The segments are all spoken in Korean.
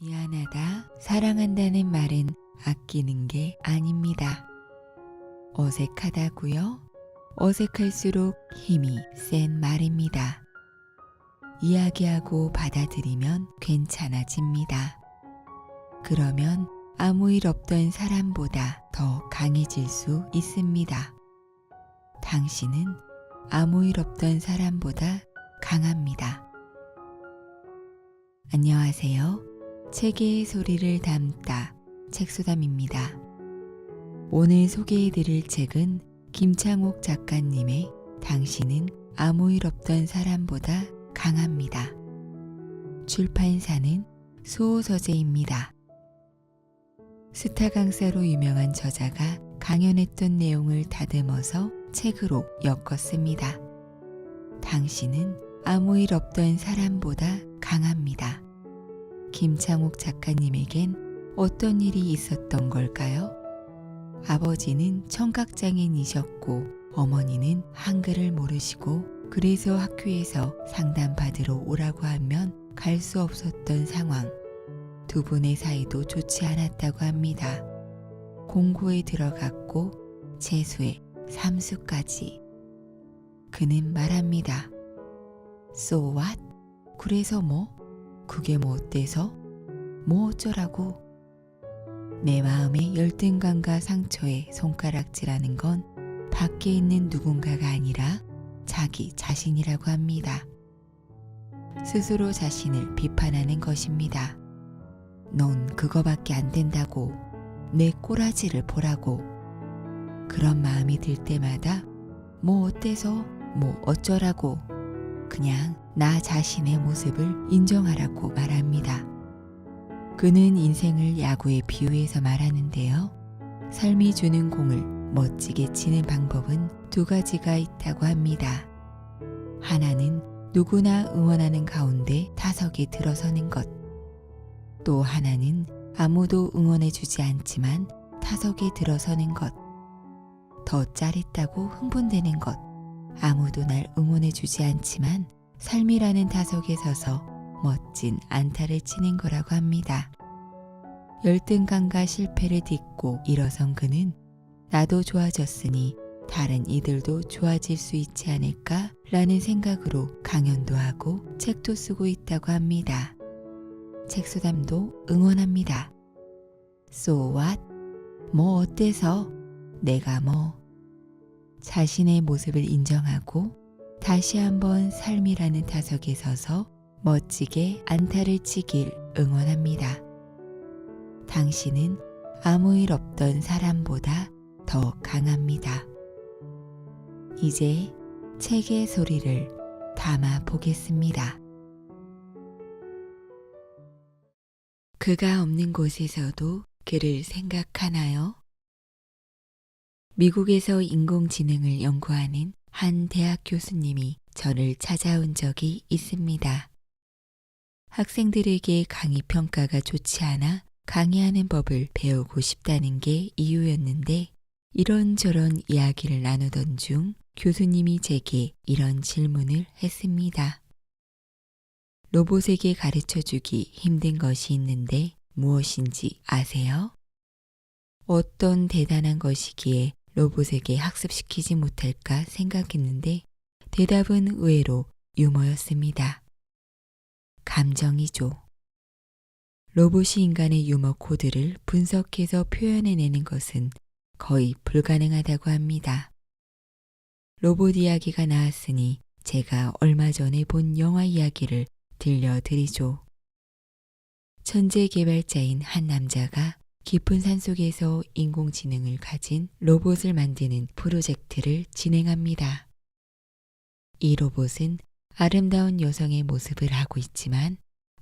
미안하다, 사랑한다는 말은 아끼는 게 아닙니다. 어색하다고요? 어색할수록 힘이 센 말입니다. 이야기하고 받아들이면 괜찮아집니다. 그러면 아무 일 없던 사람보다 더 강해질 수 있습니다. 당신은 아무 일 없던 사람보다 강합니다. 안녕하세요. 책의 소리를 담다 책소담입니다. 오늘 소개해드릴 책은 김창옥 작가님의 당신은 아무 일 없던 사람보다 강합니다. 출판사는 수호서재입니다. 스타 강사로 유명한 저자가 강연했던 내용을 다듬어서 책으로 엮었습니다. 당신은 아무 일 없던 사람보다 강합니다. 김창옥 작가님에겐 어떤 일이 있었던 걸까요? 아버지는 청각장애인이셨고 어머니는 한글을 모르시고 그래서 학교에서 상담받으러 오라고 하면 갈 수 없었던 상황. 두 분의 사이도 좋지 않았다고 합니다. 공고에 들어갔고 재수에 삼수까지. 그는 말합니다. So what? 그래서 뭐? 그게 뭐 어때서? 뭐 어쩌라고? 내 마음의 열등감과 상처에 손가락질하는 건 밖에 있는 누군가가 아니라 자기 자신이라고 합니다. 스스로 자신을 비판하는 것입니다. 넌 그거밖에 안 된다고, 내 꼬라지를 보라고. 그런 마음이 들 때마다 뭐 어때서, 뭐 어쩌라고, 그냥 나 자신의 모습을 인정하라고 말합니다. 그는 인생을 야구에 비유해서 말하는데요. 삶이 주는 공을 멋지게 치는 방법은 두 가지가 있다고 합니다. 하나는 누구나 응원하는 가운데 타석에 들어서는 것. 또 하나는 아무도 응원해주지 않지만 타석에 들어서는 것. 더 짜릿하고 흥분되는 것. 아무도 날 응원해주지 않지만 삶이라는 타석에 서서 멋진 안타를 치는 거라고 합니다. 열등감과 실패를 딛고 일어선 그는 나도 좋아졌으니 다른 이들도 좋아질 수 있지 않을까 라는 생각으로 강연도 하고 책도 쓰고 있다고 합니다. 책소담도 응원합니다. So what? 뭐 어때서? 내가 뭐? 자신의 모습을 인정하고 다시 한번 삶이라는 타석에 서서 멋지게 안타를 치길 응원합니다. 당신은 아무 일 없던 사람보다 더 강합니다. 이제 책의 소리를 담아 보겠습니다. 그가 없는 곳에서도 그를 생각하나요? 미국에서 인공지능을 연구하는 한 대학 교수님이 저를 찾아온 적이 있습니다. 학생들에게 강의 평가가 좋지 않아 강의하는 법을 배우고 싶다는 게 이유였는데 이런저런 이야기를 나누던 중 교수님이 제게 이런 질문을 했습니다. 로봇에게 가르쳐주기 힘든 것이 있는데 무엇인지 아세요? 어떤 대단한 것이기에 로봇에게 학습시키지 못할까 생각했는데 대답은 의외로 유머였습니다. 감정이죠. 로봇이 인간의 유머 코드를 분석해서 표현해내는 것은 거의 불가능하다고 합니다. 로봇 이야기가 나왔으니 제가 얼마 전에 본 영화 이야기를 들려드리죠. 천재 개발자인 한 남자가 깊은 산속에서 인공지능을 가진 로봇을 만드는 프로젝트를 진행합니다. 이 로봇은 아름다운 여성의 모습을 하고 있지만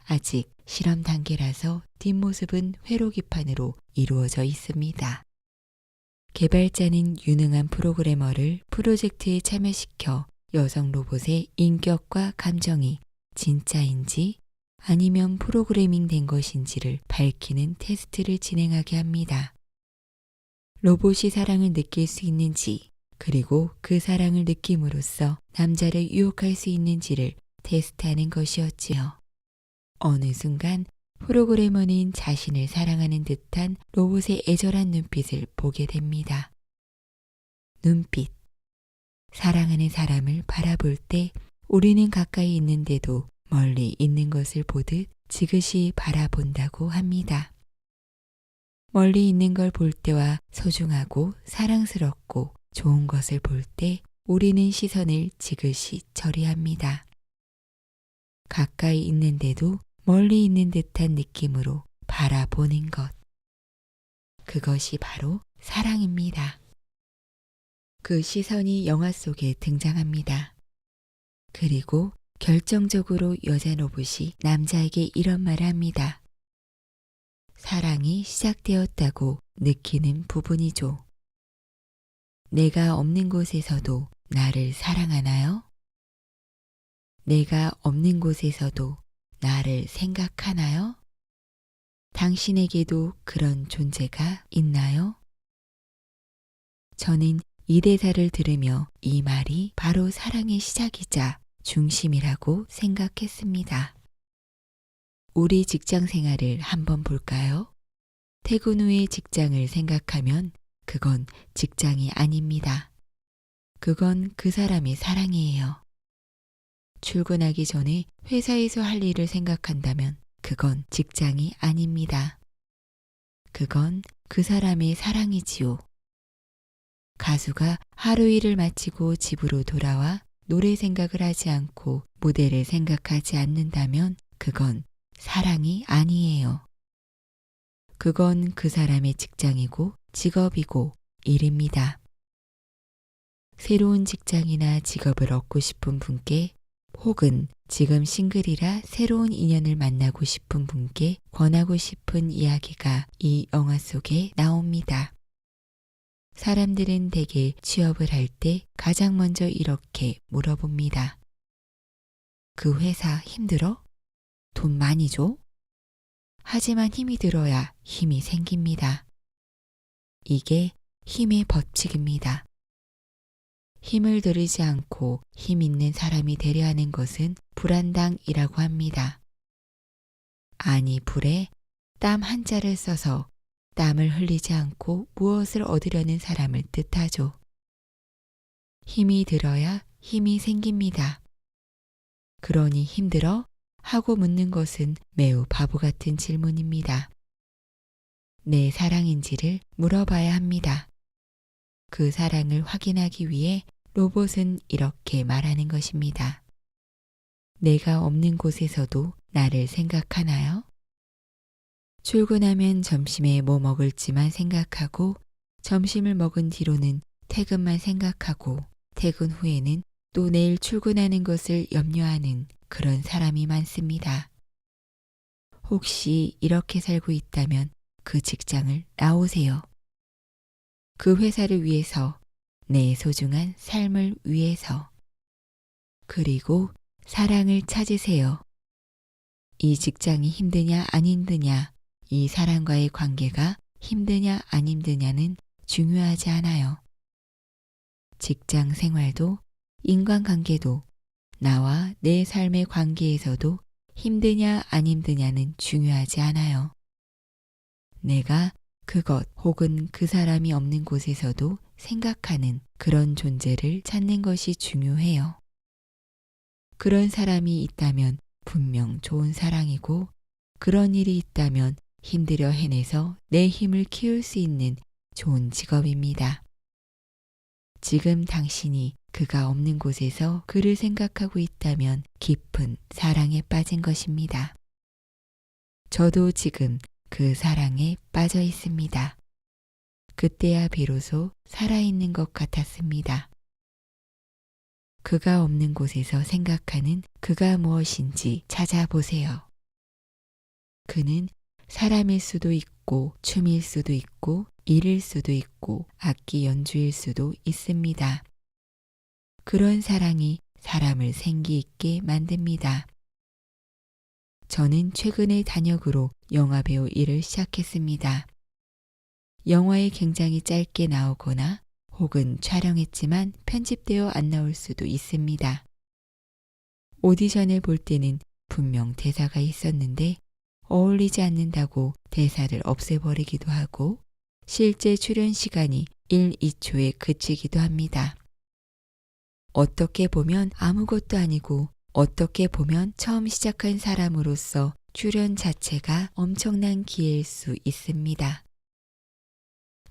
아직 실험 단계라서 뒷모습은 회로기판으로 이루어져 있습니다. 개발자는 유능한 프로그래머를 프로젝트에 참여시켜 여성 로봇의 인격과 감정이 진짜인지 아니면 프로그래밍 된 것인지를 밝히는 테스트를 진행하게 합니다. 로봇이 사랑을 느낄 수 있는지, 그리고 그 사랑을 느낌으로써 남자를 유혹할 수 있는지를 테스트하는 것이었지요. 어느 순간 프로그래머는 자신을 사랑하는 듯한 로봇의 애절한 눈빛을 보게 됩니다. 눈빛. 사랑하는 사람을 바라볼 때 우리는 가까이 있는데도 멀리 있는 것을 보듯 지그시 바라본다고 합니다. 멀리 있는 걸 볼 때와 소중하고 사랑스럽고 좋은 것을 볼 때 우리는 시선을 지그시 처리합니다. 가까이 있는데도 멀리 있는 듯한 느낌으로 바라보는 것. 그것이 바로 사랑입니다. 그 시선이 영화 속에 등장합니다. 그리고 결정적으로 여자 로봇이 남자에게 이런 말을 합니다. 사랑이 시작되었다고 느끼는 부분이죠. 내가 없는 곳에서도 나를 사랑하나요? 내가 없는 곳에서도 나를 생각하나요? 당신에게도 그런 존재가 있나요? 저는 이 대사를 들으며 이 말이 바로 사랑의 시작이자 중심이라고 생각했습니다. 우리 직장 생활을 한번 볼까요? 퇴근 후의 직장을 생각하면 그건 직장이 아닙니다. 그건 그 사람의 사랑이에요. 출근하기 전에 회사에서 할 일을 생각한다면 그건 직장이 아닙니다. 그건 그 사람의 사랑이지요. 가수가 하루 일을 마치고 집으로 돌아와 노래 생각을 하지 않고 무대를 생각하지 않는다면 그건 사랑이 아니에요. 그건 그 사람의 직장이고 직업이고 일입니다. 새로운 직장이나 직업을 얻고 싶은 분께 혹은 지금 싱글이라 새로운 인연을 만나고 싶은 분께 권하고 싶은 이야기가 이 영화 속에 나옵니다. 사람들은 대개 취업을 할 때 가장 먼저 이렇게 물어봅니다. 그 회사 힘들어? 돈 많이 줘? 하지만 힘이 들어야 힘이 생깁니다. 이게 힘의 법칙입니다. 힘을 들이지 않고 힘 있는 사람이 되려 하는 것은 불안당이라고 합니다. 아니 불에 땀 한자를 써서 땀을 흘리지 않고 무엇을 얻으려는 사람을 뜻하죠. 힘이 들어야 힘이 생깁니다. 그러니 힘들어? 하고 묻는 것은 매우 바보 같은 질문입니다. 내 사랑인지를 물어봐야 합니다. 그 사랑을 확인하기 위해 로봇은 이렇게 말하는 것입니다. 내가 없는 곳에서도 나를 생각하나요? 출근하면 점심에 뭐 먹을지만 생각하고 점심을 먹은 뒤로는 퇴근만 생각하고 퇴근 후에는 또 내일 출근하는 것을 염려하는 그런 사람이 많습니다. 혹시 이렇게 살고 있다면 그 직장을 나오세요. 그 회사를 위해서, 내 소중한 삶을 위해서. 그리고 사랑을 찾으세요. 이 직장이 힘드냐 안 힘드냐, 이 사람과의 관계가 힘드냐 안 힘드냐는 중요하지 않아요. 직장 생활도 인간관계도 나와 내 삶의 관계에서도 힘드냐 안 힘드냐는 중요하지 않아요. 내가 그것 혹은 그 사람이 없는 곳에서도 생각하는 그런 존재를 찾는 것이 중요해요. 그런 사람이 있다면 분명 좋은 사랑이고 그런 일이 있다면 힘들여 해내서 내 힘을 키울 수 있는 좋은 직업입니다. 지금 당신이 그가 없는 곳에서 그를 생각하고 있다면 깊은 사랑에 빠진 것입니다. 저도 지금 그 사랑에 빠져 있습니다. 그때야 비로소 살아있는 것 같았습니다. 그가 없는 곳에서 생각하는 그가 무엇인지 찾아보세요. 그는 사람일 수도 있고 춤일 수도 있고 일일 수도 있고 악기 연주일 수도 있습니다. 그런 사랑이 사람을 생기 있게 만듭니다. 저는 최근에 단역으로 영화배우 일을 시작했습니다. 영화에 굉장히 짧게 나오거나 혹은 촬영했지만 편집되어 안 나올 수도 있습니다. 오디션을 볼 때는 분명 대사가 있었는데 어울리지 않는다고 대사를 없애버리기도 하고 실제 출연 시간이 1, 2초에 그치기도 합니다. 어떻게 보면 아무것도 아니고 어떻게 보면 처음 시작한 사람으로서 출연 자체가 엄청난 기회일 수 있습니다.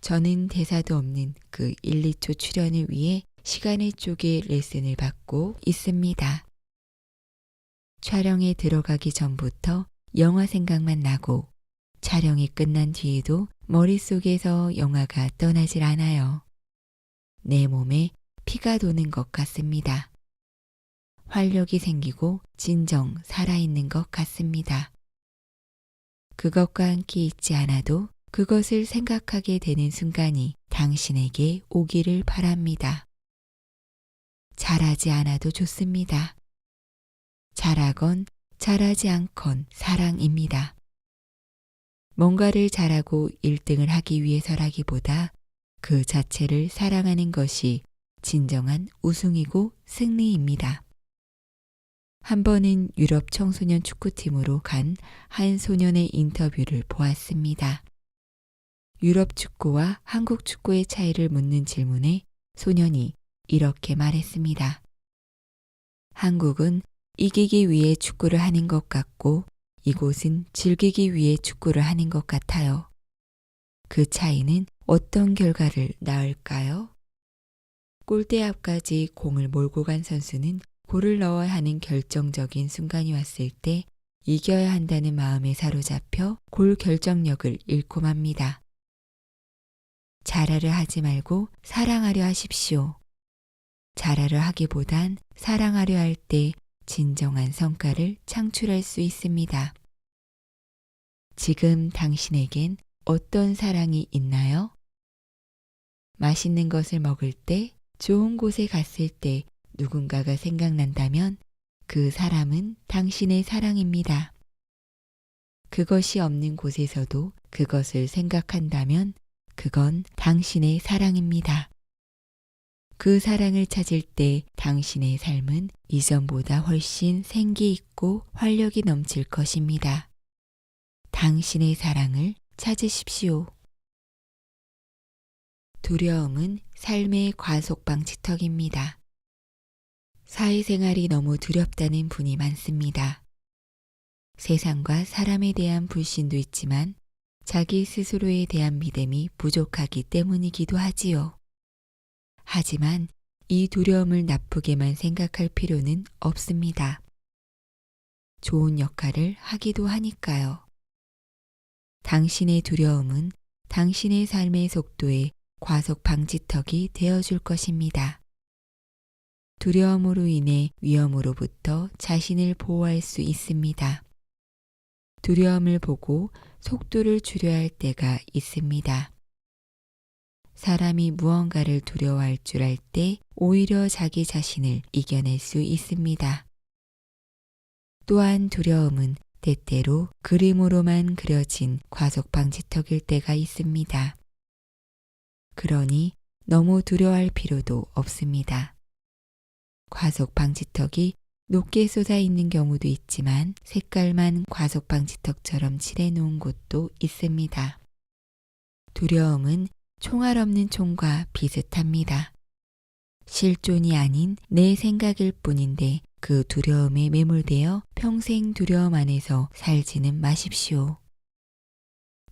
저는 대사도 없는 그 1, 2초 출연을 위해 시간을 쪼개 레슨을 받고 있습니다. 촬영에 들어가기 전부터 영화 생각만 나고 촬영이 끝난 뒤에도 머릿속에서 영화가 떠나질 않아요. 내 몸에 피가 도는 것 같습니다. 활력이 생기고 진정 살아있는 것 같습니다. 그것과 함께 있지 않아도 그것을 생각하게 되는 순간이 당신에게 오기를 바랍니다. 잘하지 않아도 좋습니다. 잘하건 잘하지 않건 사랑입니다. 뭔가를 잘하고 1등을 하기 위해서라기보다 그 자체를 사랑하는 것이 진정한 우승이고 승리입니다. 한 번은 유럽 청소년 축구팀으로 간 한 소년의 인터뷰를 보았습니다. 유럽 축구와 한국 축구의 차이를 묻는 질문에 소년이 이렇게 말했습니다. 한국은 이기기 위해 축구를 하는 것 같고 이곳은 즐기기 위해 축구를 하는 것 같아요. 그 차이는 어떤 결과를 낳을까요? 골대 앞까지 공을 몰고 간 선수는 골을 넣어야 하는 결정적인 순간이 왔을 때 이겨야 한다는 마음에 사로잡혀 골 결정력을 잃고 맙니다. 잘하려 하지 말고 사랑하려 하십시오. 잘하려 하기보단 사랑하려 할 때 진정한 성과를 창출할 수 있습니다. 지금 당신에겐 어떤 사랑이 있나요? 맛있는 것을 먹을 때, 좋은 곳에 갔을 때 누군가가 생각난다면 그 사람은 당신의 사랑입니다. 그것이 없는 곳에서도 그것을 생각한다면 그건 당신의 사랑입니다. 그 사랑을 찾을 때 당신의 삶은 이전보다 훨씬 생기 있고 활력이 넘칠 것입니다. 당신의 사랑을 찾으십시오. 두려움은 삶의 과속방지턱입니다. 사회생활이 너무 두렵다는 분이 많습니다. 세상과 사람에 대한 불신도 있지만 자기 스스로에 대한 믿음이 부족하기 때문이기도 하지요. 하지만 이 두려움을 나쁘게만 생각할 필요는 없습니다. 좋은 역할을 하기도 하니까요. 당신의 두려움은 당신의 삶의 속도에 과속 방지턱이 되어줄 것입니다. 두려움으로 인해 위험으로부터 자신을 보호할 수 있습니다. 두려움을 보고 속도를 줄여야 할 때가 있습니다. 사람이 무언가를 두려워할 줄 알 때 오히려 자기 자신을 이겨낼 수 있습니다. 또한 두려움은 때때로 그림으로만 그려진 과속 방지턱일 때가 있습니다. 그러니 너무 두려워할 필요도 없습니다. 과속 방지턱이 높게 솟아 있는 경우도 있지만 색깔만 과속 방지턱처럼 칠해 놓은 곳도 있습니다. 두려움은 총알 없는 총과 비슷합니다. 실존이 아닌 내 생각일 뿐인데 그 두려움에 매몰되어 평생 두려움 안에서 살지는 마십시오.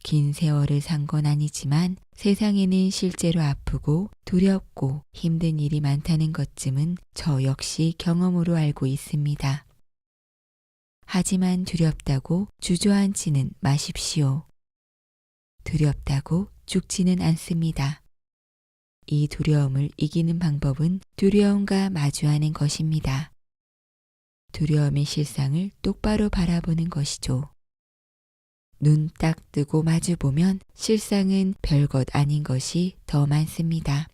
긴 세월을 산 건 아니지만 세상에는 실제로 아프고 두렵고 힘든 일이 많다는 것쯤은 저 역시 경험으로 알고 있습니다. 하지만 두렵다고 주저앉지는 마십시오. 두렵다고 죽지는 않습니다. 이 두려움을 이기는 방법은 두려움과 마주하는 것입니다. 두려움의 실상을 똑바로 바라보는 것이죠. 눈 딱 뜨고 마주보면 실상은 별것 아닌 것이 더 많습니다.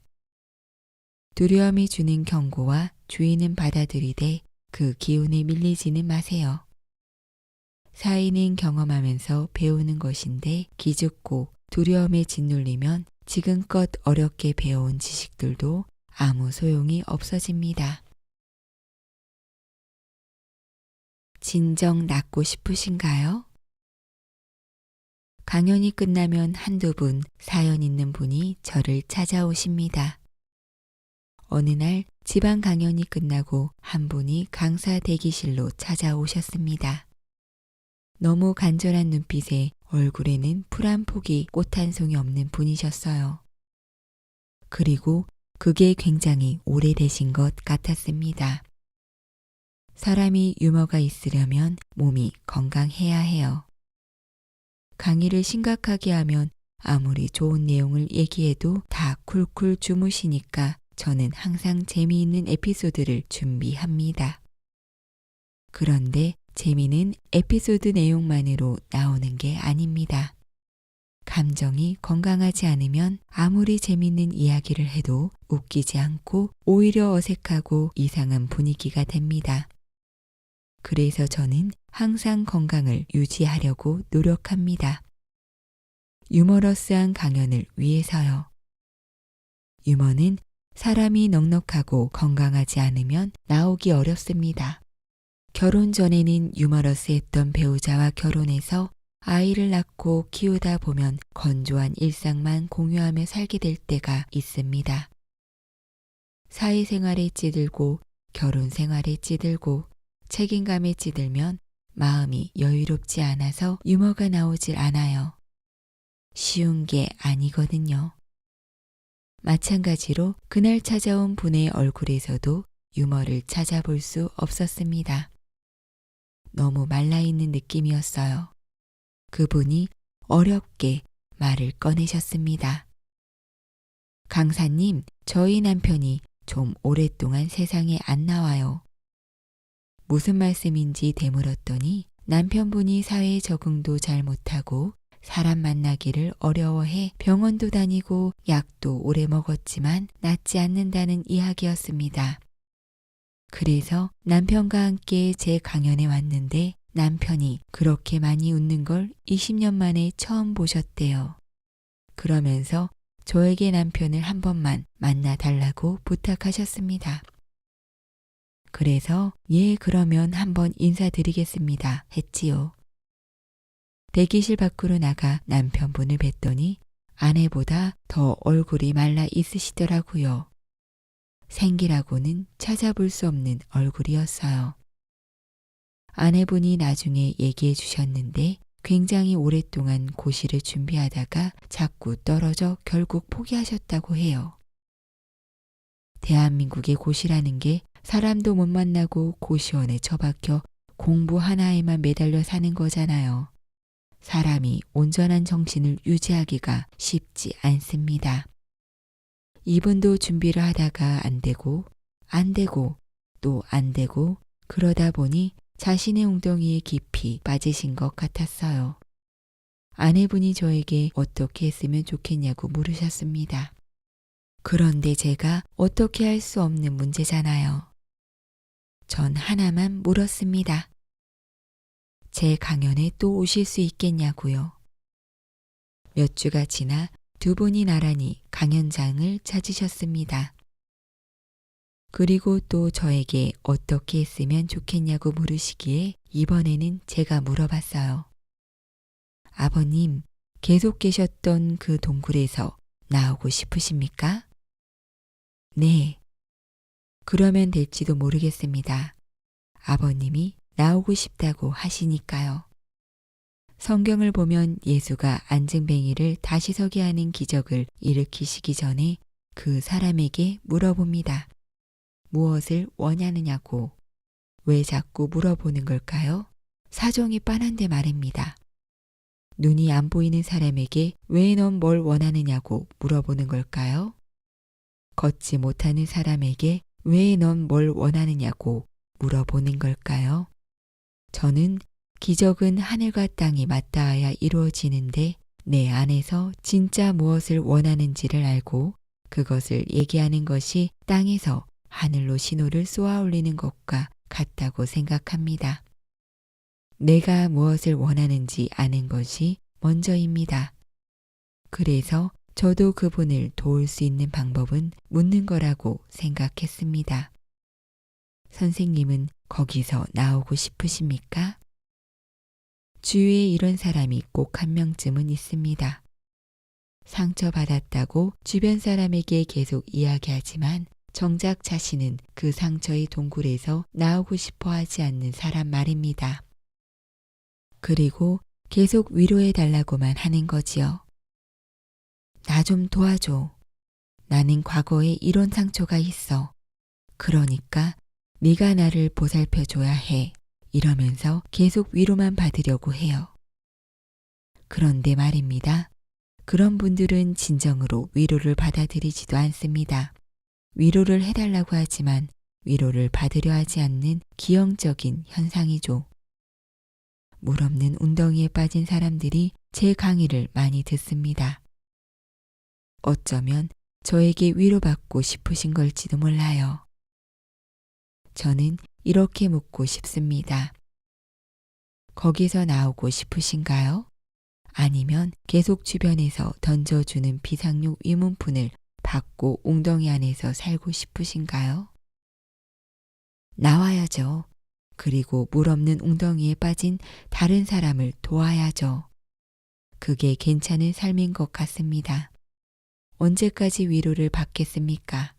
두려움이 주는 경고와 주의는 받아들이되 그 기운에 밀리지는 마세요. 사회는 경험하면서 배우는 것인데 기죽고 두려움에 짓눌리면 지금껏 어렵게 배워온 지식들도 아무 소용이 없어집니다. 진정 낫고 싶으신가요? 강연이 끝나면 한두 분 사연 있는 분이 저를 찾아오십니다. 어느 날 지방 강연이 끝나고 한 분이 강사 대기실로 찾아오셨습니다. 너무 간절한 눈빛에 얼굴에는 풀 한 폭이 꽃 한 송이 없는 분이셨어요. 그리고 그게 굉장히 오래되신 것 같았습니다. 사람이 유머가 있으려면 몸이 건강해야 해요. 강의를 심각하게 하면 아무리 좋은 내용을 얘기해도 다 쿨쿨 주무시니까 저는 항상 재미있는 에피소드를 준비합니다. 그런데 재미는 에피소드 내용만으로 나오는 게 아닙니다. 감정이 건강하지 않으면 아무리 재밌는 이야기를 해도 웃기지 않고 오히려 어색하고 이상한 분위기가 됩니다. 그래서 저는 항상 건강을 유지하려고 노력합니다. 유머러스한 강연을 위해서요. 유머는 사람이 넉넉하고 건강하지 않으면 나오기 어렵습니다. 결혼 전에는 유머러스했던 배우자와 결혼해서 아이를 낳고 키우다 보면 건조한 일상만 공유하며 살게 될 때가 있습니다. 사회생활에 찌들고 결혼 생활에 찌들고 책임감에 찌들면 마음이 여유롭지 않아서 유머가 나오질 않아요. 쉬운 게 아니거든요. 마찬가지로 그날 찾아온 분의 얼굴에서도 유머를 찾아볼 수 없었습니다. 너무 말라있는 느낌이었어요. 그분이 어렵게 말을 꺼내셨습니다. 강사님, 저희 남편이 좀 오랫동안 세상에 안 나와요. 무슨 말씀인지 되물었더니 남편분이 사회에 적응도 잘 못하고 사람 만나기를 어려워해 병원도 다니고 약도 오래 먹었지만 낫지 않는다는 이야기였습니다. 그래서 남편과 함께 제 강연에 왔는데 남편이 그렇게 많이 웃는 걸 20년 만에 처음 보셨대요. 그러면서 저에게 남편을 한 번만 만나달라고 부탁하셨습니다. 그래서 예, 그러면 한번 인사드리겠습니다 했지요. 대기실 밖으로 나가 남편분을 뵀더니 아내보다 더 얼굴이 말라 있으시더라고요. 생기라고는 찾아볼 수 없는 얼굴이었어요. 아내분이 나중에 얘기해 주셨는데 굉장히 오랫동안 고시를 준비하다가 자꾸 떨어져 결국 포기하셨다고 해요. 대한민국의 고시라는 게 사람도 못 만나고 고시원에 처박혀 공부 하나에만 매달려 사는 거잖아요. 사람이 온전한 정신을 유지하기가 쉽지 않습니다. 이분도 준비를 하다가 안 되고 또 안 되고 그러다 보니 자신의 웅덩이에 깊이 빠지신 것 같았어요. 아내분이 저에게 어떻게 했으면 좋겠냐고 물으셨습니다. 그런데 제가 어떻게 할 수 없는 문제잖아요. 전 하나만 물었습니다. 제 강연에 또 오실 수 있겠냐고요. 몇 주가 지나 두 분이 나란히 강연장을 찾으셨습니다. 그리고 또 저에게 어떻게 했으면 좋겠냐고 물으시기에 이번에는 제가 물어봤어요. 아버님, 계속 계셨던 그 동굴에서 나오고 싶으십니까? 네. 그러면 될지도 모르겠습니다. 아버님이 나오고 싶다고 하시니까요. 성경을 보면 예수가 안증뱅이를 다시 서게 하는 기적을 일으키시기 전에 그 사람에게 물어봅니다. 무엇을 원하느냐고. 왜 자꾸 물어보는 걸까요? 사정이 빤한데 말입니다. 눈이 안 보이는 사람에게 왜 넌 뭘 원하느냐고 물어보는 걸까요? 걷지 못하는 사람에게 왜 넌 뭘 원하느냐고 물어보는 걸까요? 저는 기적은 하늘과 땅이 맞닿아야 이루어지는데 내 안에서 진짜 무엇을 원하는지를 알고 그것을 얘기하는 것이 땅에서 하늘로 신호를 쏘아 올리는 것과 같다고 생각합니다. 내가 무엇을 원하는지 아는 것이 먼저입니다. 그래서 저도 그분을 도울 수 있는 방법은 묻는 거라고 생각했습니다. 선생님은 거기서 나오고 싶으십니까? 주위에 이런 사람이 꼭 한 명쯤은 있습니다. 상처받았다고 주변 사람에게 계속 이야기하지만 정작 자신은 그 상처의 동굴에서 나오고 싶어 하지 않는 사람 말입니다. 그리고 계속 위로해 달라고만 하는 거지요. 나 좀 도와줘. 나는 과거에 이런 상처가 있어. 그러니까 네가 나를 보살펴줘야 해. 이러면서 계속 위로만 받으려고 해요. 그런데 말입니다. 그런 분들은 진정으로 위로를 받아들이지도 않습니다. 위로를 해달라고 하지만 위로를 받으려 하지 않는 기형적인 현상이죠. 물 없는 웅덩이에 빠진 사람들이 제 강의를 많이 듣습니다. 어쩌면 저에게 위로받고 싶으신 걸지도 몰라요. 저는 이렇게 묻고 싶습니다. 거기서 나오고 싶으신가요? 아니면 계속 주변에서 던져주는 비상용 위문푼을 받고 웅덩이 안에서 살고 싶으신가요? 나와야죠. 그리고 물 없는 웅덩이에 빠진 다른 사람을 도와야죠. 그게 괜찮은 삶인 것 같습니다. 언제까지 위로를 받겠습니까?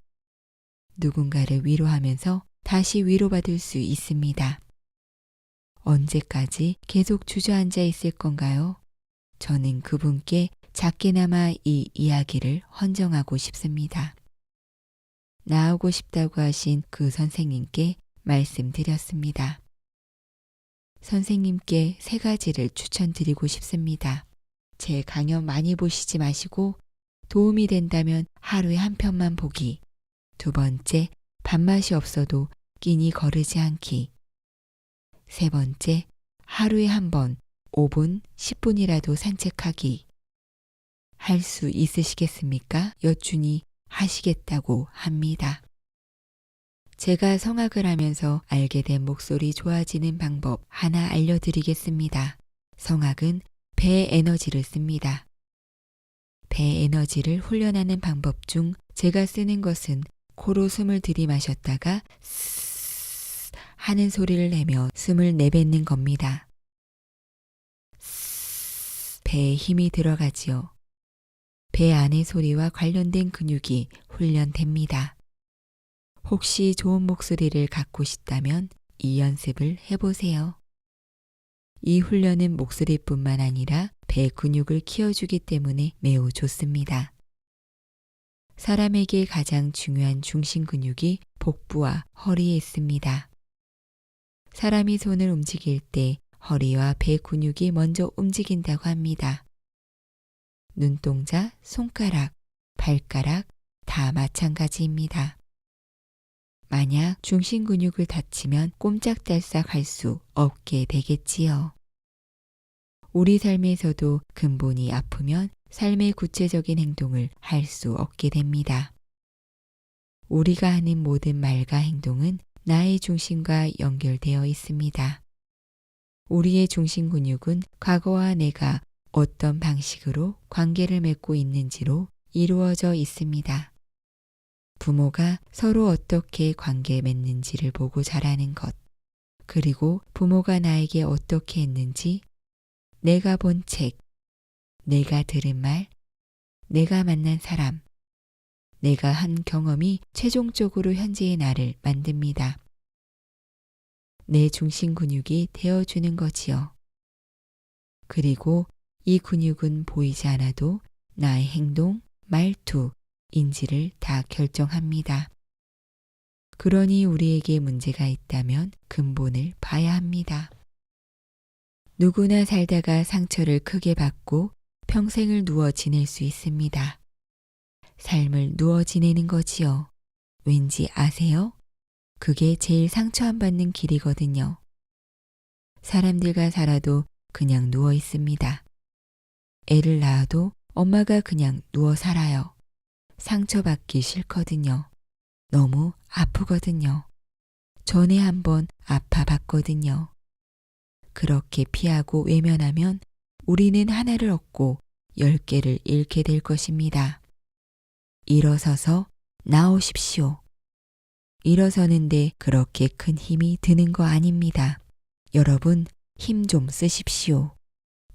누군가를 위로하면서 다시 위로받을 수 있습니다. 언제까지 계속 주저앉아 있을 건가요? 저는 그분께 작게나마 이 이야기를 헌정하고 싶습니다. 나오고 싶다고 하신 그 선생님께 말씀드렸습니다. 선생님께 3가지를 추천드리고 싶습니다. 제 강연 많이 보시지 마시고 도움이 된다면 하루에 한 편만 보기. 2번째, 밥맛이 없어도 끼니 거르지 않기. 3번째, 하루에 한 번 5분, 10분이라도 산책하기. 할 수 있으시겠습니까? 여쭈니 하시겠다고 합니다. 제가 성악을 하면서 알게 된 목소리 좋아지는 방법 하나 알려드리겠습니다. 성악은 배 에너지를 씁니다. 배 에너지를 훈련하는 방법 중 제가 쓰는 것은 코로 숨을 들이마셨다가 스스스 하는 소리를 내며 숨을 내뱉는 겁니다. 배에 힘이 들어가지요. 배 안의 소리와 관련된 근육이 훈련됩니다. 혹시 좋은 목소리를 갖고 싶다면 이 연습을 해보세요. 이 훈련은 목소리뿐만 아니라 배 근육을 키워주기 때문에 매우 좋습니다. 사람에게 가장 중요한 중심 근육이 복부와 허리에 있습니다. 사람이 손을 움직일 때 허리와 배 근육이 먼저 움직인다고 합니다. 눈동자, 손가락, 발가락 다 마찬가지입니다. 만약 중심 근육을 다치면 꼼짝달싹 할 수 없게 되겠지요. 우리 삶에서도 근본이 아프면 삶의 구체적인 행동을 할 수 없게 됩니다. 우리가 하는 모든 말과 행동은 나의 중심과 연결되어 있습니다. 우리의 중심 근육은 과거와 내가 어떤 방식으로 관계를 맺고 있는지로 이루어져 있습니다. 부모가 서로 어떻게 관계 맺는지를 보고 자라는 것, 그리고 부모가 나에게 어떻게 했는지, 내가 본 책, 내가 들은 말, 내가 만난 사람, 내가 한 경험이 최종적으로 현재의 나를 만듭니다. 내 중심 근육이 되어주는 거지요. 그리고 이 근육은 보이지 않아도 나의 행동, 말투, 인지를 다 결정합니다. 그러니 우리에게 문제가 있다면 근본을 봐야 합니다. 누구나 살다가 상처를 크게 받고 평생을 누워 지낼 수 있습니다. 삶을 누워 지내는 거지요. 왠지 아세요? 그게 제일 상처 안 받는 길이거든요. 사람들과 살아도 그냥 누워 있습니다. 애를 낳아도 엄마가 그냥 누워 살아요. 상처받기 싫거든요. 너무 아프거든요. 전에 한번 아파봤거든요. 그렇게 피하고 외면하면 우리는 하나를 얻고 10개를 잃게 될 것입니다. 일어서서 나오십시오. 일어서는데 그렇게 큰 힘이 드는 거 아닙니다. 여러분, 힘 좀 쓰십시오.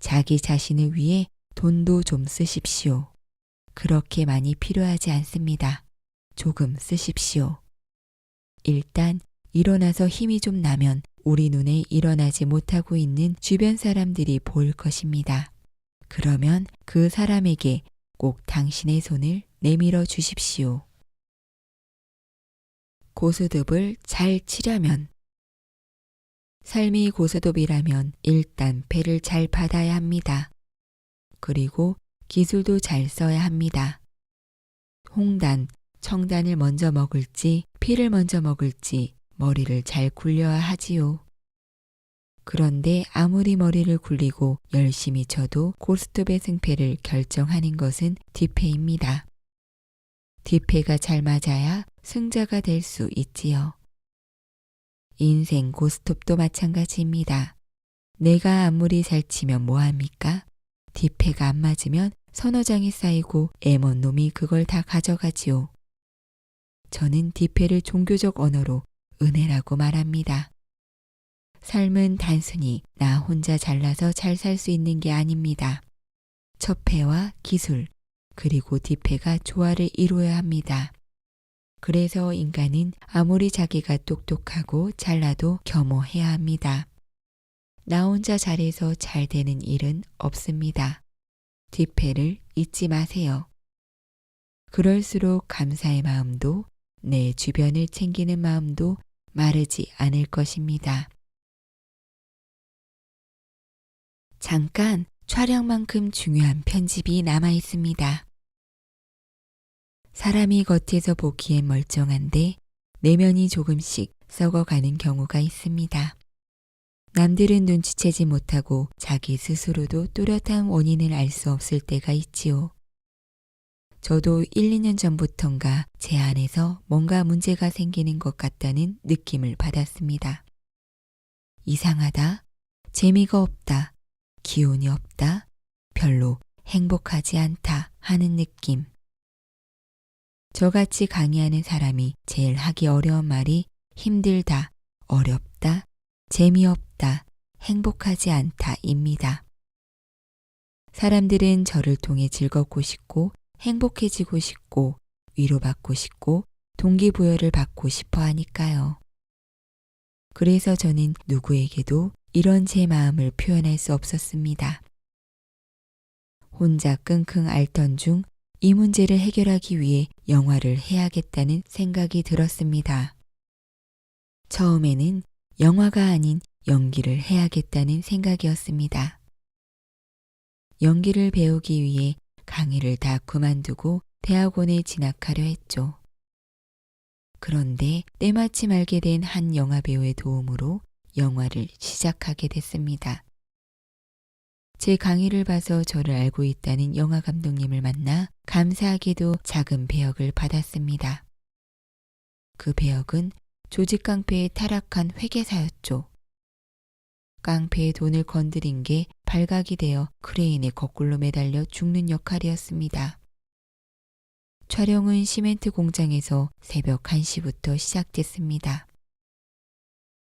자기 자신을 위해 돈도 좀 쓰십시오. 그렇게 많이 필요하지 않습니다. 조금 쓰십시오. 일단 일어나서 힘이 좀 나면 우리 눈에 일어나지 못하고 있는 주변 사람들이 보일 것입니다. 그러면 그 사람에게 꼭 당신의 손을 내밀어 주십시오. 고스톱을 잘 치려면 삶이 고스톱이라면 일단 배를 잘 받아야 합니다. 그리고 기술도 잘 써야 합니다. 홍단, 청단을 먼저 먹을지 피를 먼저 먹을지 머리를 잘 굴려야 하지요. 그런데 아무리 머리를 굴리고 열심히 쳐도 고스톱의 승패를 결정하는 것은 뒷패입니다. 뒷패가 잘 맞아야 승자가 될 수 있지요. 인생 고스톱도 마찬가지입니다. 내가 아무리 잘 치면 뭐합니까? 뒷패가 안 맞으면 서너 장이 쌓이고 애먼 놈이 그걸 다 가져가지요. 저는 뒷패를 종교적 언어로 은혜라고 말합니다. 삶은 단순히 나 혼자 잘나서 잘 살 수 있는 게 아닙니다. 첫 패와 기술, 그리고 뒷패가 조화를 이루어야 합니다. 그래서 인간은 아무리 자기가 똑똑하고 잘나도 겸허해야 합니다. 나 혼자 잘해서 잘 되는 일은 없습니다. 뒷패를 잊지 마세요. 그럴수록 감사의 마음도 내 주변을 챙기는 마음도 마르지 않을 것입니다. 잠깐 촬영만큼 중요한 편집이 남아 있습니다. 사람이 겉에서 보기엔 멀쩡한데 내면이 조금씩 썩어가는 경우가 있습니다. 남들은 눈치채지 못하고 자기 스스로도 뚜렷한 원인을 알 수 없을 때가 있지요. 저도 1, 2년 전부턴가 제 안에서 뭔가 문제가 생기는 것 같다는 느낌을 받았습니다. 이상하다, 재미가 없다, 기운이 없다, 별로 행복하지 않다 하는 느낌. 저같이 강의하는 사람이 제일 하기 어려운 말이 힘들다, 어렵다, 재미없다, 행복하지 않다입니다. 사람들은 저를 통해 즐겁고 싶고 행복해지고 싶고 위로받고 싶고 동기부여를 받고 싶어 하니까요. 그래서 저는 누구에게도 이런 제 마음을 표현할 수 없었습니다. 혼자 끙끙 앓던 중 이 문제를 해결하기 위해 영화를 해야겠다는 생각이 들었습니다. 처음에는 영화가 아닌 연기를 해야겠다는 생각이었습니다. 연기를 배우기 위해 강의를 다 그만두고 대학원에 진학하려 했죠. 그런데 때마침 알게 된 한 영화배우의 도움으로 영화를 시작하게 됐습니다. 제 강의를 봐서 저를 알고 있다는 영화 감독님을 만나 감사하게도 작은 배역을 받았습니다. 그 배역은 조직 깡패에 타락한 회계사였죠. 깡패의 돈을 건드린 게 발각이 되어 크레인에 거꾸로 매달려 죽는 역할이었습니다. 촬영은 시멘트 공장에서 새벽 1시부터 시작됐습니다.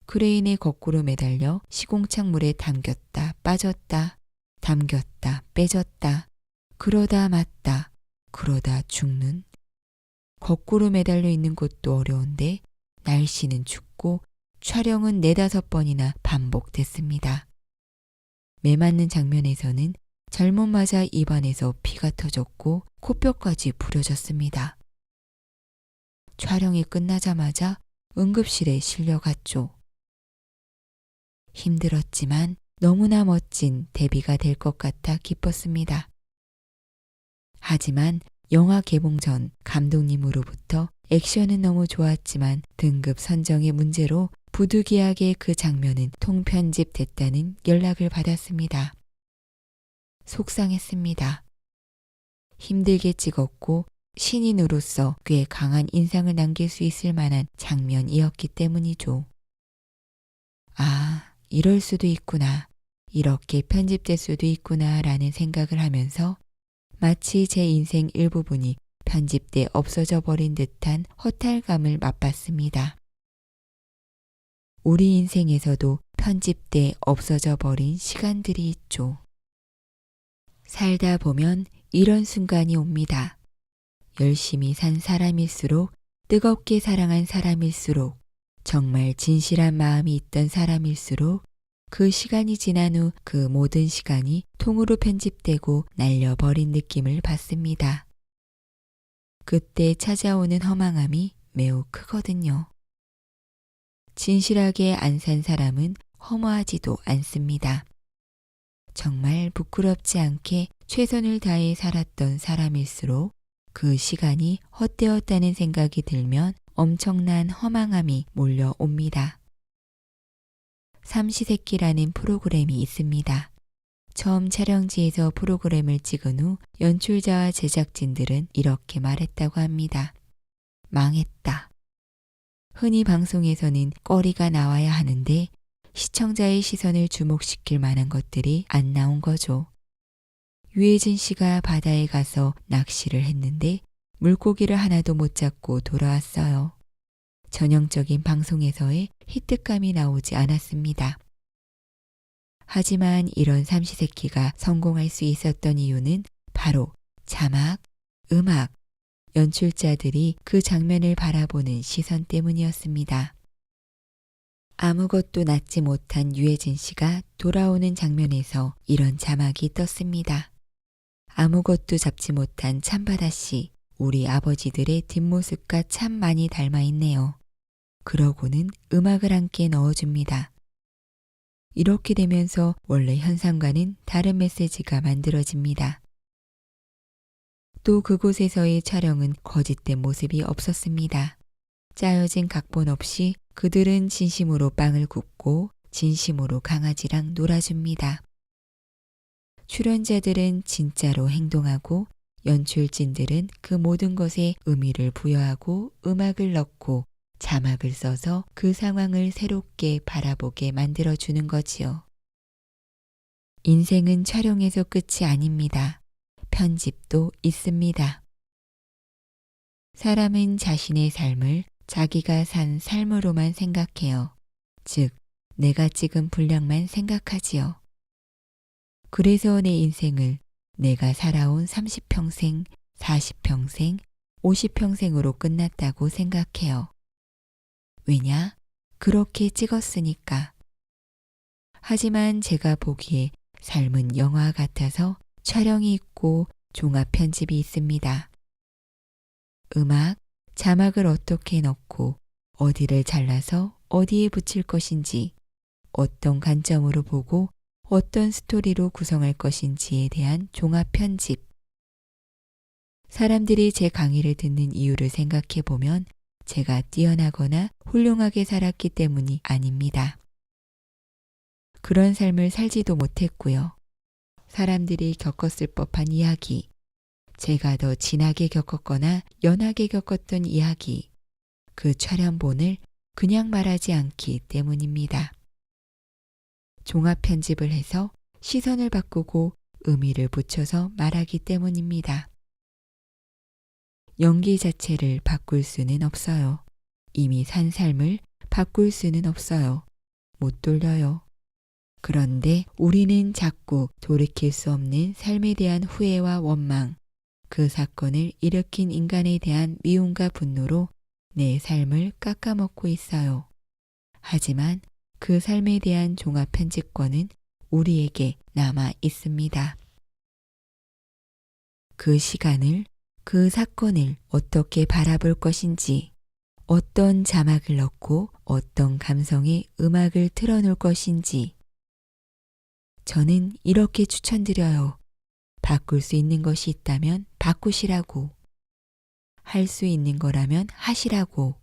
크레인에 거꾸로 매달려 시공창 물에 담겼다 빠졌다 담겼다 빼졌다 그러다 맞다 그러다 죽는. 거꾸로 매달려 있는 것도 어려운데 날씨는 춥고 촬영은 4-5번이나 반복됐습니다. 매 맞는 장면에서는 잘못 맞아 입안에서 피가 터졌고 코뼈까지 부러졌습니다. 촬영이 끝나자마자 응급실에 실려갔죠. 힘들었지만 너무나 멋진 데뷔가 될 것 같아 기뻤습니다. 하지만 영화 개봉 전 감독님으로부터 액션은 너무 좋았지만 등급 선정의 문제로 부득이하게 그 장면은 통편집됐다는 연락을 받았습니다. 속상했습니다. 힘들게 찍었고 신인으로서 꽤 강한 인상을 남길 수 있을 만한 장면이었기 때문이죠. 아, 이럴 수도 있구나. 이렇게 편집될 수도 있구나 라는 생각을 하면서 마치 제 인생 일부분이 편집돼 없어져 버린 듯한 허탈감을 맛봤습니다. 우리 인생에서도 편집돼 없어져 버린 시간들이 있죠. 살다 보면 이런 순간이 옵니다. 열심히 산 사람일수록, 뜨겁게 사랑한 사람일수록, 정말 진실한 마음이 있던 사람일수록 그 시간이 지난 후 그 모든 시간이 통으로 편집되고 날려버린 느낌을 받습니다. 그때 찾아오는 허망함이 매우 크거든요. 진실하게 안 산 사람은 허무하지도 않습니다. 정말 부끄럽지 않게 최선을 다해 살았던 사람일수록 그 시간이 헛되었다는 생각이 들면 엄청난 허망함이 몰려옵니다. 삼시세끼라는 프로그램이 있습니다. 처음 촬영지에서 프로그램을 찍은 후 연출자와 제작진들은 이렇게 말했다고 합니다. 망했다. 흔히 방송에서는 꺼리가 나와야 하는데 시청자의 시선을 주목시킬 만한 것들이 안 나온 거죠. 유해진 씨가 바다에 가서 낚시를 했는데 물고기를 하나도 못 잡고 돌아왔어요. 전형적인 방송에서의 히트감이 나오지 않았습니다. 하지만 이런 삼시세끼가 성공할 수 있었던 이유는 바로 자막, 음악, 연출자들이 그 장면을 바라보는 시선 때문이었습니다. 아무것도 낳지 못한 유해진 씨가 돌아오는 장면에서 이런 자막이 떴습니다. 아무것도 잡지 못한 참바다 씨, 우리 아버지들의 뒷모습과 참 많이 닮아 있네요. 그러고는 음악을 함께 넣어줍니다. 이렇게 되면서 원래 현상과는 다른 메시지가 만들어집니다. 또 그곳에서의 촬영은 거짓된 모습이 없었습니다. 짜여진 각본 없이 그들은 진심으로 빵을 굽고 진심으로 강아지랑 놀아줍니다. 출연자들은 진짜로 행동하고 연출진들은 그 모든 것에 의미를 부여하고 음악을 넣고 자막을 써서 그 상황을 새롭게 바라보게 만들어주는 거지요. 인생은 촬영에서 끝이 아닙니다. 편집도 있습니다. 사람은 자신의 삶을 자기가 산 삶으로만 생각해요. 즉, 내가 찍은 분량만 생각하지요. 그래서 내 인생을 내가 살아온 30평생, 40평생, 50평생으로 끝났다고 생각해요. 왜냐? 그렇게 찍었으니까. 하지만 제가 보기에 삶은 영화 같아서 촬영이 있고 종합 편집이 있습니다. 음악, 자막을 어떻게 넣고 어디를 잘라서 어디에 붙일 것인지, 어떤 관점으로 보고 어떤 스토리로 구성할 것인지에 대한 종합 편집. 사람들이 제 강의를 듣는 이유를 생각해 보면 제가 뛰어나거나 훌륭하게 살았기 때문이 아닙니다. 그런 삶을 살지도 못했고요. 사람들이 겪었을 법한 이야기, 제가 더 진하게 겪었거나 연하게 겪었던 이야기, 그 촬영본을 그냥 말하지 않기 때문입니다. 종합 편집을 해서 시선을 바꾸고 의미를 붙여서 말하기 때문입니다. 연기 자체를 바꿀 수는 없어요. 이미 산 삶을 바꿀 수는 없어요. 못 돌려요. 그런데 우리는 자꾸 돌이킬 수 없는 삶에 대한 후회와 원망, 그 사건을 일으킨 인간에 대한 미움과 분노로 내 삶을 깎아먹고 있어요. 하지만 그 삶에 대한 종합 편집권은 우리에게 남아 있습니다. 그 시간을, 그 사건을 어떻게 바라볼 것인지, 어떤 자막을 넣고 어떤 감성의 음악을 틀어놓을 것인지, 저는 이렇게 추천드려요. 바꿀 수 있는 것이 있다면 바꾸시라고. 할 수 있는 거라면 하시라고.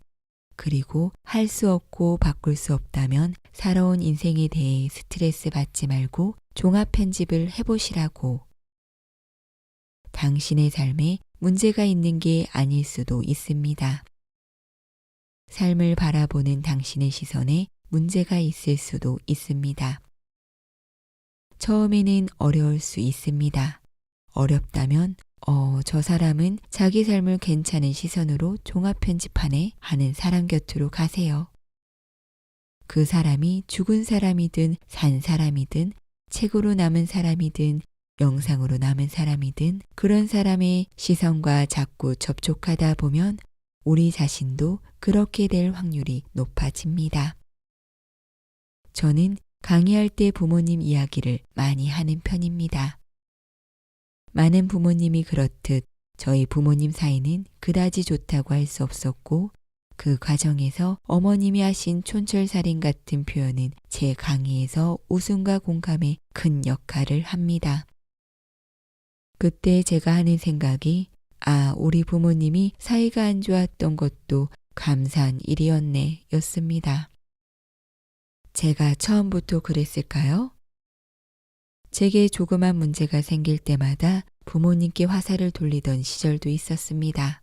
그리고 할 수 없고 바꿀 수 없다면 살아온 인생에 대해 스트레스 받지 말고 종합 편집을 해보시라고. 당신의 삶에 문제가 있는 게 아닐 수도 있습니다. 삶을 바라보는 당신의 시선에 문제가 있을 수도 있습니다. 처음에는 어려울 수 있습니다. 어렵다면 저 사람은 자기 삶을 괜찮은 시선으로 종합 편집하네 하는 사람 곁으로 가세요. 그 사람이 죽은 사람이든 산 사람이든 책으로 남은 사람이든 영상으로 남은 사람이든 그런 사람의 시선과 자꾸 접촉하다 보면 우리 자신도 그렇게 될 확률이 높아집니다. 저는 강의할 때 부모님 이야기를 많이 하는 편입니다. 많은 부모님이 그렇듯 저희 부모님 사이는 그다지 좋다고 할 수 없었고 그 과정에서 어머님이 하신 촌철살인 같은 표현은 제 강의에서 웃음과 공감에 큰 역할을 합니다. 그때 제가 하는 생각이 우리 부모님이 사이가 안 좋았던 것도 감사한 일이었네 였습니다. 제가 처음부터 그랬을까요? 제게 조그만 문제가 생길 때마다 부모님께 화살을 돌리던 시절도 있었습니다.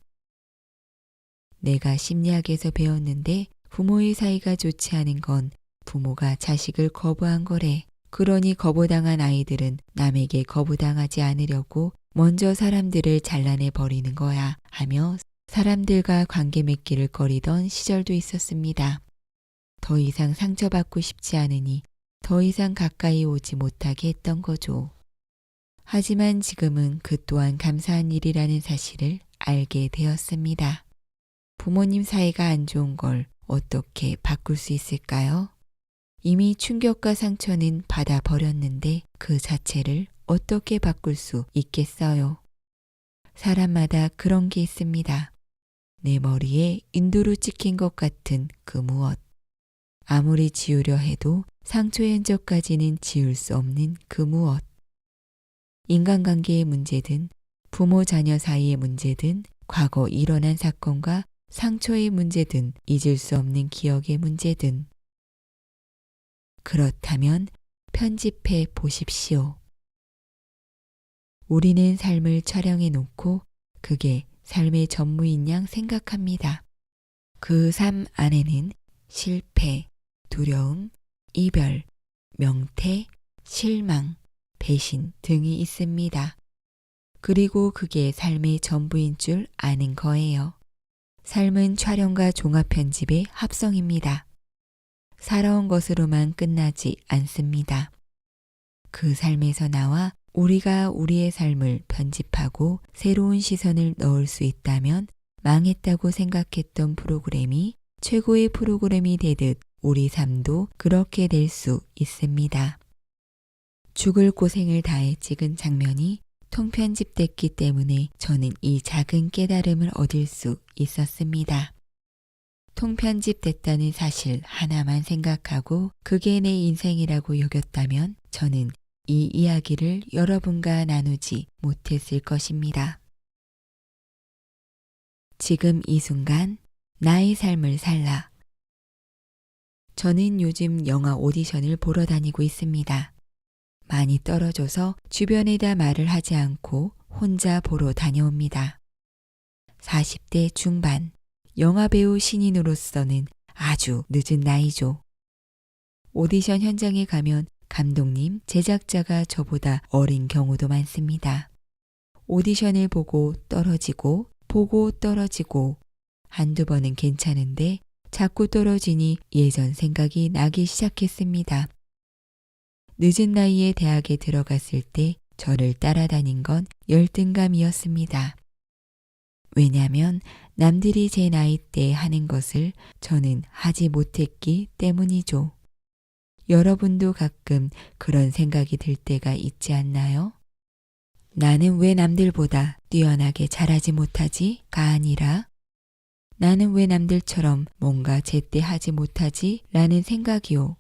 내가 심리학에서 배웠는데 부모의 사이가 좋지 않은 건 부모가 자식을 거부한 거래. 그러니 거부당한 아이들은 남에게 거부당하지 않으려고 먼저 사람들을 잘라내 버리는 거야 하며 사람들과 관계 맺기를 꺼리던 시절도 있었습니다. 더 이상 상처받고 싶지 않으니 더 이상 가까이 오지 못하게 했던 거죠. 하지만 지금은 그 또한 감사한 일이라는 사실을 알게 되었습니다. 부모님 사이가 안 좋은 걸 어떻게 바꿀 수 있을까요? 이미 충격과 상처는 받아버렸는데 그 자체를 어떻게 바꿀 수 있겠어요? 사람마다 그런 게 있습니다. 내 머리에 인두로 찍힌 것 같은 그 무엇. 아무리 지우려 해도 상처의 흔적까지는 지울 수 없는 그 무엇. 인간관계의 문제든 부모 자녀 사이의 문제든 과거 일어난 사건과 상처의 문제든 잊을 수 없는 기억의 문제든 그렇다면 편집해 보십시오. 우리는 삶을 촬영해 놓고 그게 삶의 전무인 양 생각합니다. 그 삶 안에는 실패, 두려움, 이별, 명퇴, 실망, 배신 등이 있습니다. 그리고 그게 삶의 전부인 줄 아는 거예요. 삶은 촬영과 종합 편집의 합성입니다. 살아온 것으로만 끝나지 않습니다. 그 삶에서 나와 우리가 우리의 삶을 편집하고 새로운 시선을 넣을 수 있다면 망했다고 생각했던 프로그램이 최고의 프로그램이 되듯 우리 삶도 그렇게 될 수 있습니다. 죽을 고생을 다해 찍은 장면이 통편집됐기 때문에 저는 이 작은 깨달음을 얻을 수 있었습니다. 통편집됐다는 사실 하나만 생각하고 그게 내 인생이라고 여겼다면 저는 이 이야기를 여러분과 나누지 못했을 것입니다. 지금 이 순간 나의 삶을 살라. 저는 요즘 영화 오디션을 보러 다니고 있습니다. 많이 떨어져서 주변에다 말을 하지 않고 혼자 보러 다녀옵니다. 40대 중반, 영화배우 신인으로서는 아주 늦은 나이죠. 오디션 현장에 가면 감독님, 제작자가 저보다 어린 경우도 많습니다. 오디션을 보고 떨어지고 한두 번은 괜찮은데 자꾸 떨어지니 예전 생각이 나기 시작했습니다. 늦은 나이에 대학에 들어갔을 때 저를 따라다닌 건 열등감이었습니다. 왜냐하면 남들이 제 나이 때 하는 것을 저는 하지 못했기 때문이죠. 여러분도 가끔 그런 생각이 들 때가 있지 않나요? 나는 왜 남들보다 뛰어나게 잘하지 못하지?가 아니라 나는 왜 남들처럼 뭔가 제때 하지 못하지? 라는 생각이요.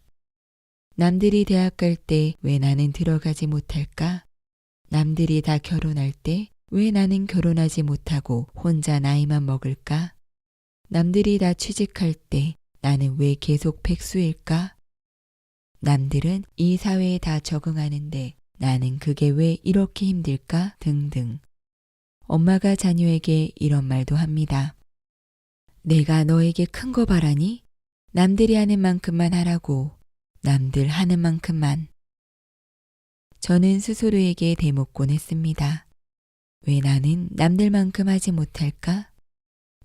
남들이 대학 갈 때 왜 나는 들어가지 못할까? 남들이 다 결혼할 때 왜 나는 결혼하지 못하고 혼자 나이만 먹을까? 남들이 다 취직할 때 나는 왜 계속 백수일까? 남들은 이 사회에 다 적응하는데 나는 그게 왜 이렇게 힘들까? 등등. 엄마가 자녀에게 이런 말도 합니다. 내가 너에게 큰 거 바라니? 남들이 하는 만큼만 하라고. 남들 하는 만큼만. 저는 스스로에게 대묻곤 했습니다. 왜 나는 남들만큼 하지 못할까?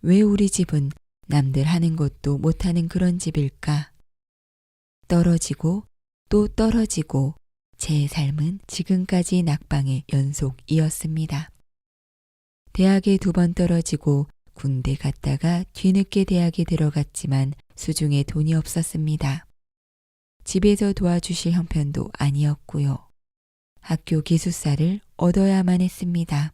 왜 우리 집은 남들 하는 것도 못하는 그런 집일까? 떨어지고 또 떨어지고 제 삶은 지금까지 낙방의 연속이었습니다. 대학에 2번 떨어지고 군대 갔다가 뒤늦게 대학에 들어갔지만 수중에 돈이 없었습니다. 집에서 도와주실 형편도 아니었고요. 학교 기숙사를 얻어야만 했습니다.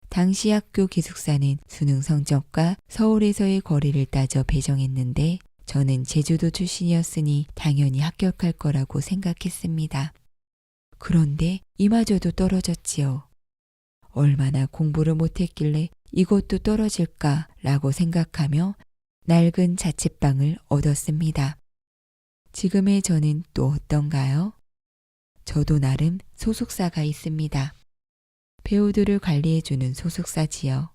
당시 학교 기숙사는 수능 성적과 서울에서의 거리를 따져 배정했는데 저는 제주도 출신이었으니 당연히 합격할 거라고 생각했습니다. 그런데 이마저도 떨어졌지요. 얼마나 공부를 못했길래 이것도 떨어질까라고 생각하며 낡은 자취방을 얻었습니다. 지금의 저는 또 어떤가요? 저도 나름 소속사가 있습니다. 배우들을 관리해주는 소속사지요.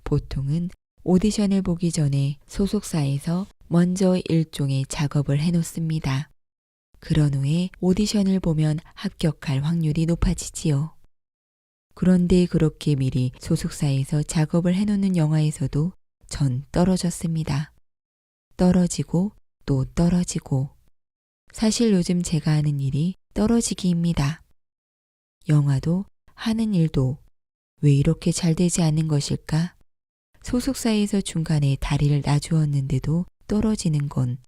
보통은 오디션을 보기 전에 소속사에서 먼저 일종의 작업을 해놓습니다. 그런 후에 오디션을 보면 합격할 확률이 높아지지요. 그런데 그렇게 미리 소속사에서 작업을 해놓는 영화에서도 전 떨어졌습니다. 떨어지고 또 떨어지고. 사실 요즘 제가 하는 일이 떨어지기입니다. 영화도 하는 일도 왜 이렇게 잘 되지 않는 것일까? 소속사에서 중간에 다리를 놔주었는데도 떨어지는 건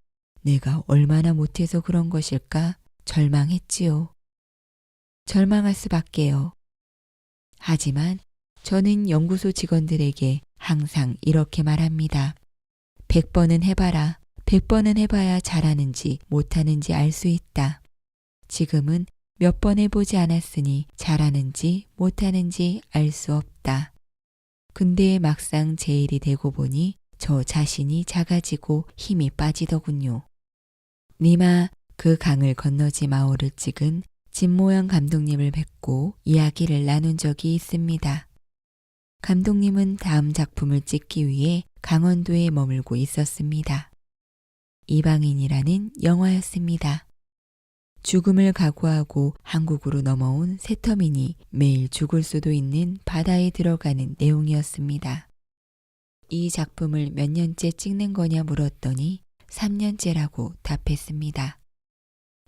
내가 얼마나 못해서 그런 것일까? 절망했지요. 절망할 수밖에요. 하지만 저는 연구소 직원들에게 항상 이렇게 말합니다. 100번은 해봐라. 100번은 해봐야 잘하는지 못하는지 알 수 있다. 지금은 몇 번 해보지 않았으니 잘하는지 못하는지 알 수 없다. 근데 막상 제 일이 되고 보니 저 자신이 작아지고 힘이 빠지더군요. 니마 그 강을 건너지 마오를 찍은 진모양 감독님을 뵙고 이야기를 나눈 적이 있습니다. 감독님은 다음 작품을 찍기 위해 강원도에 머물고 있었습니다. 이방인이라는 영화였습니다. 죽음을 각오하고 한국으로 넘어온 새터민이 매일 죽을 수도 있는 바다에 들어가는 내용이었습니다. 이 작품을 몇 년째 찍는 거냐 물었더니 3년째라고 답했습니다.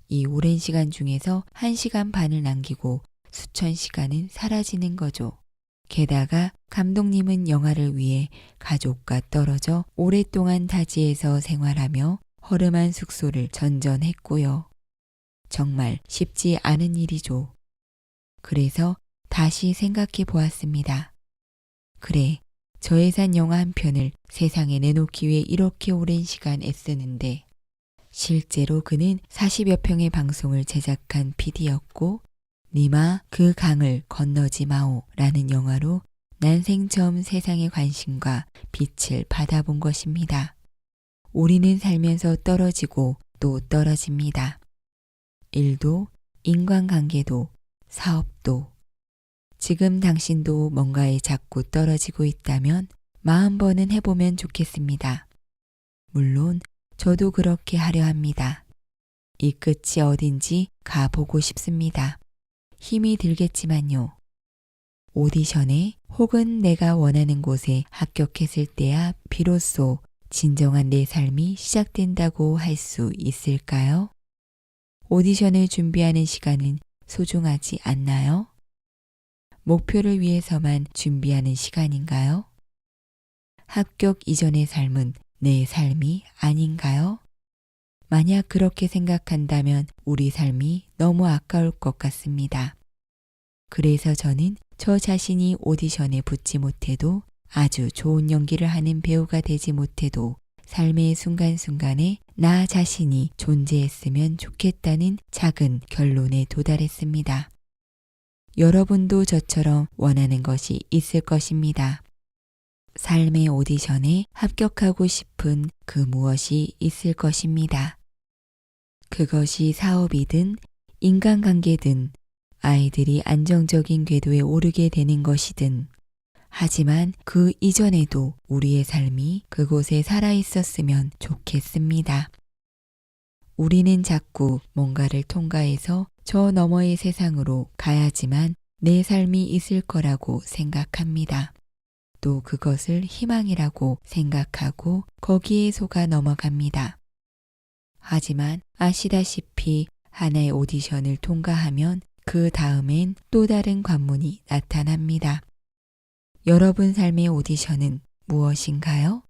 이 오랜 시간 중에서 1시간 반을 남기고 수천 시간은 사라지는 거죠. 게다가 감독님은 영화를 위해 가족과 떨어져 오랫동안 타지에서 생활하며 허름한 숙소를 전전했고요. 정말 쉽지 않은 일이죠. 그래서 다시 생각해 보았습니다. 그래, 저예산 영화 한 편을 세상에 내놓기 위해 이렇게 오랜 시간 애쓰는데 실제로 그는 40여 평의 방송을 제작한 PD였고 니마 그 강을 건너지 마오 라는 영화로 난생 처음 세상의 관심과 빛을 받아본 것입니다. 우리는 살면서 떨어지고 또 떨어집니다. 일도, 인간관계도, 사업도. 지금 당신도 뭔가에 자꾸 떨어지고 있다면 40번은 해보면 좋겠습니다. 물론 저도 그렇게 하려 합니다. 이 끝이 어딘지 가보고 싶습니다. 힘이 들겠지만요. 오디션에 혹은 내가 원하는 곳에 합격했을 때야 비로소 진정한 내 삶이 시작된다고 할 수 있을까요? 오디션을 준비하는 시간은 소중하지 않나요? 목표를 위해서만 준비하는 시간인가요? 합격 이전의 삶은 내 삶이 아닌가요? 만약 그렇게 생각한다면 우리 삶이 너무 아까울 것 같습니다. 그래서 저는 저 자신이 오디션에 붙지 못해도 아주 좋은 연기를 하는 배우가 되지 못해도 삶의 순간순간에 나 자신이 존재했으면 좋겠다는 작은 결론에 도달했습니다. 여러분도 저처럼 원하는 것이 있을 것입니다. 삶의 오디션에 합격하고 싶은 그 무엇이 있을 것입니다. 그것이 사업이든 인간관계든 아이들이 안정적인 궤도에 오르게 되는 것이든 하지만 그 이전에도 우리의 삶이 그곳에 살아있었으면 좋겠습니다. 우리는 자꾸 뭔가를 통과해서 저 너머의 세상으로 가야지만 내 삶이 있을 거라고 생각합니다. 또 그것을 희망이라고 생각하고 거기에 속아 넘어갑니다. 하지만 아시다시피 하나의 오디션을 통과하면 그 다음엔 또 다른 관문이 나타납니다. 여러분 삶의 오디션은 무엇인가요?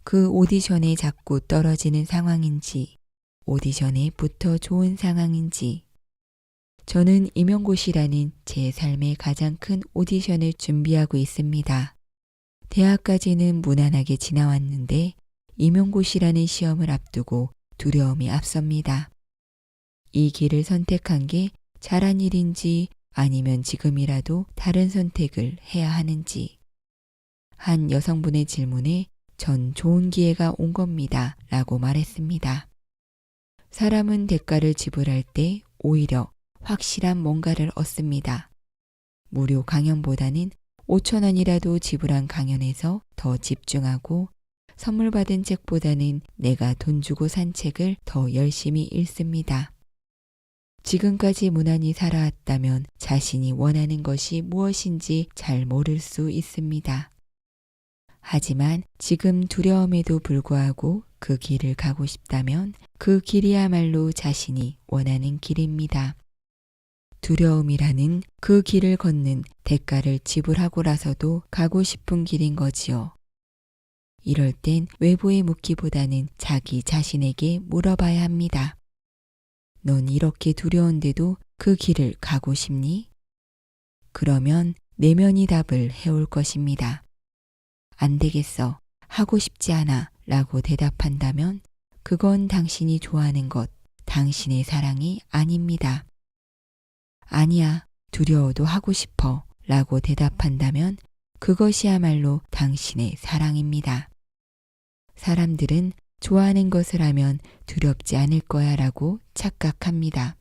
그 오디션에 자꾸 떨어지는 상황인지, 오디션에 붙어 좋은 상황인지, 저는 임용고시라는 제 삶의 가장 큰 오디션을 준비하고 있습니다. 대학까지는 무난하게 지나왔는데 임용고시라는 시험을 앞두고 두려움이 앞섭니다. 이 길을 선택한 게 잘한 일인지 아니면 지금이라도 다른 선택을 해야 하는지. 한 여성분의 질문에 전 좋은 기회가 온 겁니다 라고 말했습니다. 사람은 대가를 지불할 때 오히려 확실한 뭔가를 얻습니다. 무료 강연보다는 5,000원이라도 지불한 강연에서 더 집중하고 선물 받은 책보다는 내가 돈 주고 산 책을 더 열심히 읽습니다. 지금까지 무난히 살아왔다면 자신이 원하는 것이 무엇인지 잘 모를 수 있습니다. 하지만 지금 두려움에도 불구하고 그 길을 가고 싶다면 그 길이야말로 자신이 원하는 길입니다. 두려움이라는 그 길을 걷는 대가를 지불하고라서도 가고 싶은 길인 거지요. 이럴 땐 외부에 묻기보다는 자기 자신에게 물어봐야 합니다. 넌 이렇게 두려운데도 그 길을 가고 싶니? 그러면 내면이 답을 해올 것입니다. 안 되겠어. 하고 싶지 않아. 라고 대답한다면 그건 당신이 좋아하는 것, 당신의 사랑이 아닙니다. 아니야, 두려워도 하고 싶어. 라고 대답한다면 그것이야말로 당신의 사랑입니다. 사람들은 좋아하는 것을 하면 두렵지 않을 거야 라고 착각합니다.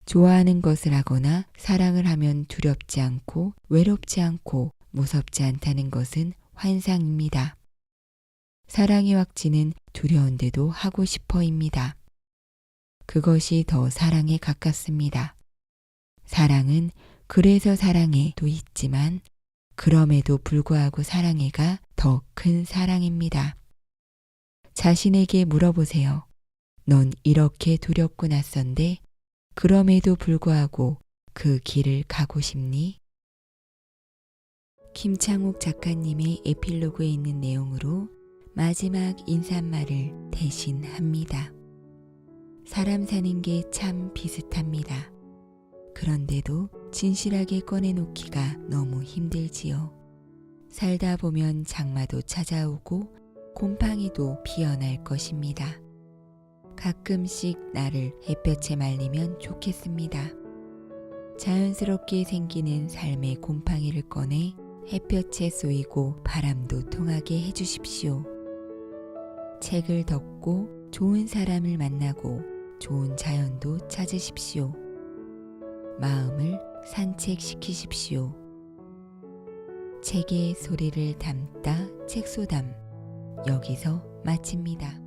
좋아하는 것을 하거나 사랑을 하면 두렵지 않고 외롭지 않고 무섭지 않다는 것은 환상입니다. 사랑의 확신은 두려운데도 하고 싶어입니다. 그것이 더 사랑에 가깝습니다. 사랑은 그래서 사랑해도 있지만 그럼에도 불구하고 사랑해가 더 큰 사랑입니다. 자신에게 물어보세요. 넌 이렇게 두렵고 낯선데 그럼에도 불구하고 그 길을 가고 싶니? 김창욱 작가님의 에필로그에 있는 내용으로 마지막 인사말을 대신합니다. 사람 사는 게 참 비슷합니다. 그런데도 진실하게 꺼내놓기가 너무 힘들지요. 살다 보면 장마도 찾아오고 곰팡이도 피어날 것입니다. 가끔씩 나를 햇볕에 말리면 좋겠습니다. 자연스럽게 생기는 삶의 곰팡이를 꺼내 햇볕에 쏘이고 바람도 통하게 해주십시오. 책을 덮고 좋은 사람을 만나고 좋은 자연도 찾으십시오. 마음을 산책시키십시오. 책에 소리를 담다 책소담 여기서 마칩니다.